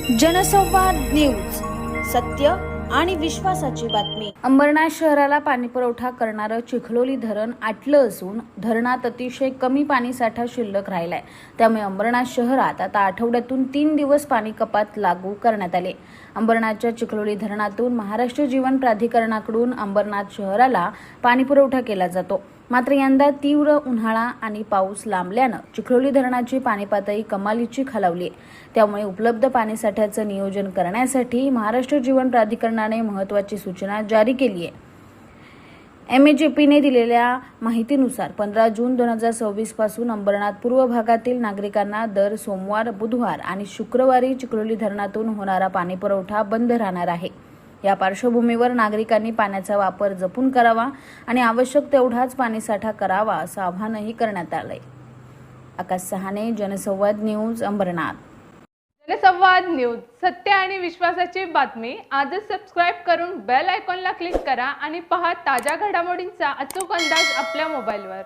जनसंवाद न्यूज, सत्य आणि विश्वासाची बातमी। अंबरनाथ शहराला पाणीपुरवठा करणारं चिखलोली धरण आटलं असून धरणात अतिशय कमी पाणीसाठा शिल्लक राहिलाय। त्यामुळे अंबरनाथ शहरात आता आठवड्यातून 3 दिवस पाणी कपात लागू करण्यात आले। अंबरनाथच्या चिखलोली धरणातून महाराष्ट्र जीवन प्राधिकरणाकडून अंबरनाथ शहराला पाणीपुरवठा केला जातो। मात्र यंदा तीव्र उन्हाळा आणि पाऊस लांबल्यानं चिखलोली धरणाची पाणी पातळी कमालीची खालावली। त्यामुळे उपलब्ध पाणीसाठ्याचं नियोजन करण्यासाठी महाराष्ट्र जीवन प्राधिकरणाने महत्त्वाची सूचना जारी केली आहे। MHAPने दिलेल्या माहितीनुसार 15 जून 2026 पासून अंबरनाथ पूर्व भागातील नागरिकांना दर सोमवार, बुधवार आणि शुक्रवारी चिखलोली धरणातून होणारा पाणीपुरवठा बंद राहणार आहे। या पार्श्वभूमीवर नागरिकांनी पाण्याचा वापर जपून करावा आणि आवश्यक तेवढाच पाणीसाठा करावा असं आवाहनही करण्यात आलंय। आकाश सहाने, जनसंवाद न्यूज, अंबरनाथ। जनसंवाद न्यूज, सत्य आणि विश्वासाची बातमी। आजच सबस्क्राइब करून बेल आयकॉनला क्लिक करा आणि पहा ताज्या घडामोडींचा अचूक अंदाज आपल्या मोबाईलवर।